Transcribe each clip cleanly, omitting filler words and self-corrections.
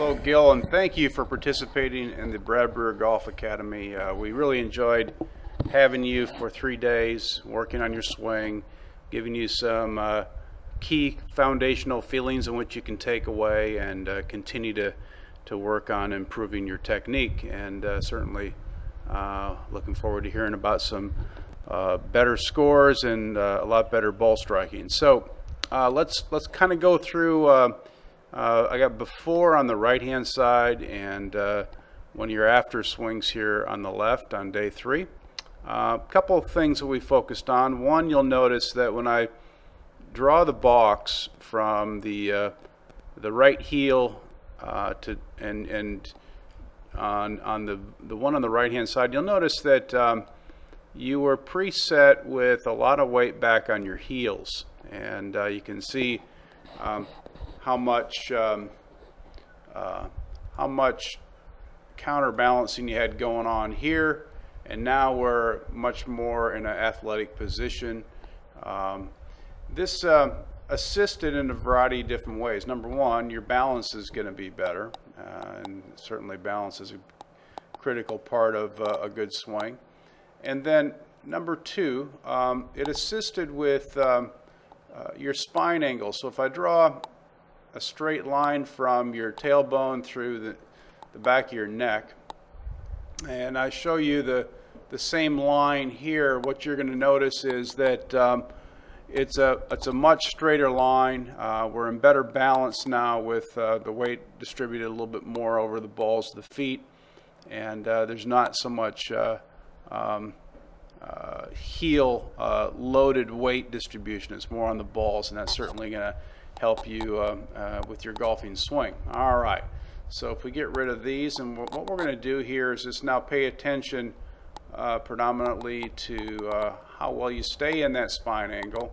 Hello, Gil, and thank you for participating in the Brewer Golf Academy. We really enjoyed having you for 3 days, working on your swing, giving you some key foundational feelings in which you can take away and continue to work on improving your technique. And certainly looking forward to hearing about some better scores and a lot better ball striking. So let's kind of go through. I got before on the right-hand side and one of your after swings here on the left on day 3. A couple of things that we focused on. One, you'll notice that when I draw the box from the right heel to and on the one on the right-hand side, you'll notice that you were preset with a lot of weight back on your heels, and you can see how much counterbalancing you had going on here, and now we're much more in an athletic position. This assisted in a variety of different ways. Number one, your balance is going to be better, and certainly balance is a critical part of a good swing. And then number two, it assisted with your spine angle. So if I draw a straight line from your tailbone through the back of your neck, and I show you the same line here, what you're going to notice is that it's a much straighter line. We're in better balance now with the weight distributed a little bit more over the balls of the feet, and there's not so much heel loaded weight distribution. It's more on the balls, and that's certainly going to help you with your golfing swing. All right, so if we get rid of these, and what we're going to do here is just now pay attention predominantly to how well you stay in that spine angle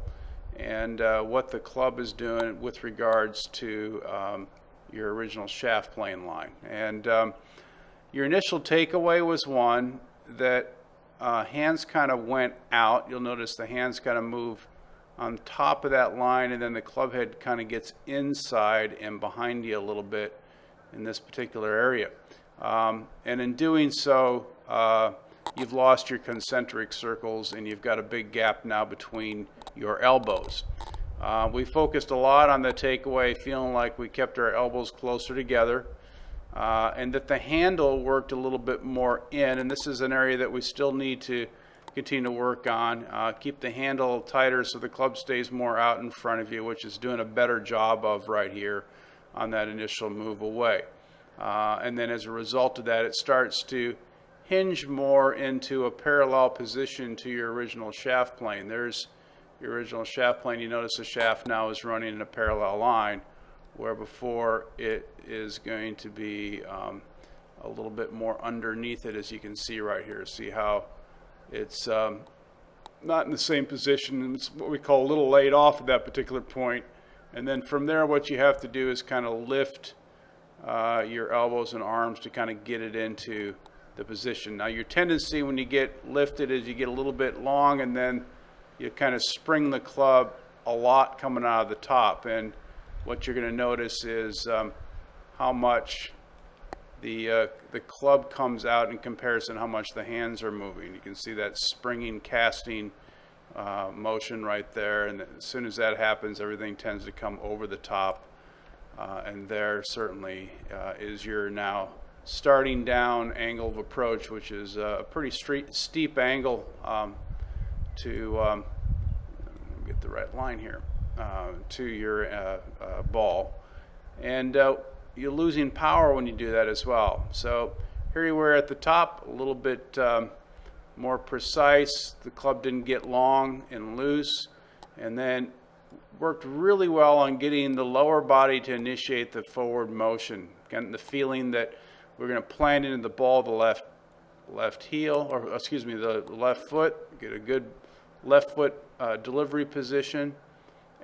and what the club is doing with regards to your original shaft plane line. And your initial takeaway was one that hands kind of went out. You'll notice the hands kind of move on top of that line, and then the club head kind of gets inside and behind you a little bit in this particular area. And in doing so, you've lost your concentric circles, and you've got a big gap now between your elbows. We focused a lot on the takeaway, feeling like we kept our elbows closer together, and that the handle worked a little bit more in, and this is an area that we still need to continue to work on. Keep the handle tighter so the club stays more out in front of you, which is doing a better job of right here on that initial move away. And then as a result of that, it starts to hinge more into a parallel position to your original shaft plane. There's your original shaft plane. You notice the shaft now is running in a parallel line, where before it is going to be a little bit more underneath it, as you can see right here. See how it's not in the same position. It's what we call a little laid off at that particular point. And then from there, what you have to do is kind of lift your elbows and arms to kind of get it into the position. Now, your tendency when you get lifted is you get a little bit long, and then you kind of spring the club a lot coming out of the top. And what you're going to notice is how much the club comes out in comparison to how much the hands are moving. You can see that springing, casting motion right there, and as soon as that happens, everything tends to come over the top, and there certainly is your now starting down angle of approach, which is a pretty steep angle to get the right line here to your ball, and you're losing power when you do that as well. So here you were at the top, a little bit more precise. The club didn't get long and loose, and then worked really well on getting the lower body to initiate the forward motion. Getting the feeling that we're going to plant into the ball the left heel, or excuse me, the left foot. Get a good left foot delivery position,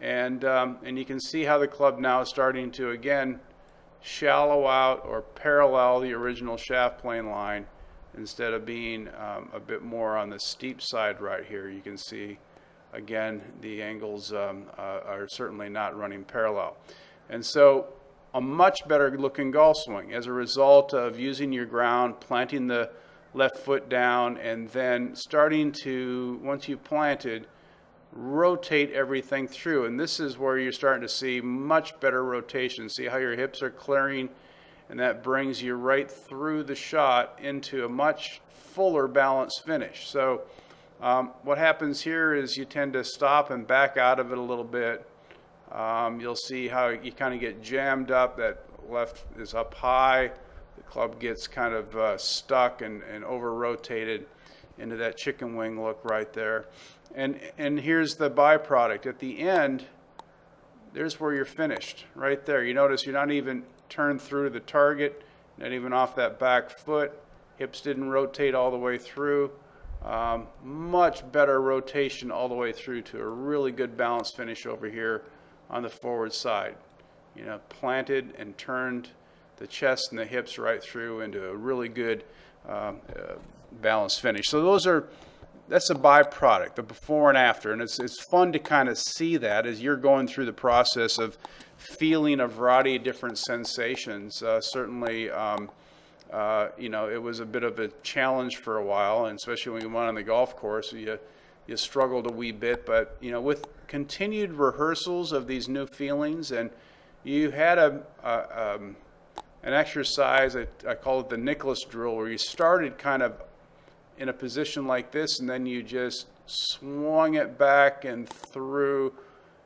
and you can see how the club now is starting to again shallow out or parallel the original shaft plane line instead of being a bit more on the steep side right here. You can see again the angles are certainly not running parallel, and so a much better looking golf swing as a result of using your ground, planting the left foot down, and then starting to, once you've planted, rotate everything through. And this is where you're starting to see much better rotation. See how your hips are clearing, and that brings you right through the shot into a much fuller balanced finish. So what happens here is you tend to stop and back out of it a little bit. You'll see how you kind of get jammed up. That left is up high. The club gets kind of stuck and over-rotated into that chicken wing look right there. And here's the byproduct. At the end, there's where you're finished, right there. You notice you're not even turned through to the target, not even off that back foot. Hips didn't rotate all the way through. Much better rotation all the way through to a really good balanced finish over here on the forward side. You know, planted and turned the chest and the hips right through into a really good balanced finish. So that's a byproduct, the before and after, and it's fun to kind of see that as you're going through the process of feeling a variety of different sensations. Certainly, you know, it was a bit of a challenge for a while, and especially when you went on the golf course, you struggled a wee bit. But you know, with continued rehearsals of these new feelings, and you had an exercise, I call it the Nicholas drill, where you started kind of in a position like this, and then you just swung it back and through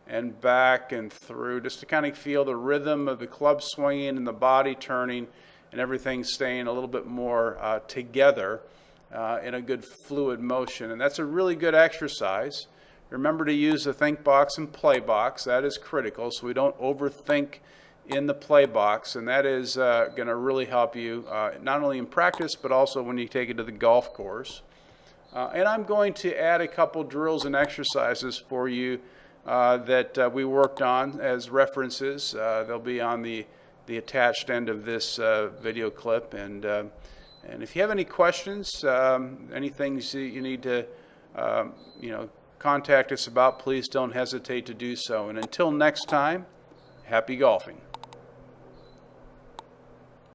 and back and through, just to kind of feel the rhythm of the club swinging and the body turning and everything staying a little bit more together in a good fluid motion. And that's a really good exercise. Remember to use the think box and play box. That is critical, so we don't overthink in the play box, and that is going to really help you not only in practice but also when you take it to the golf course. And I'm going to add a couple drills and exercises for you that we worked on as references. They'll be on the attached end of this video clip, and if you have any questions, any things you need to you know, contact us about, please don't hesitate to do so. And until next time, happy golfing.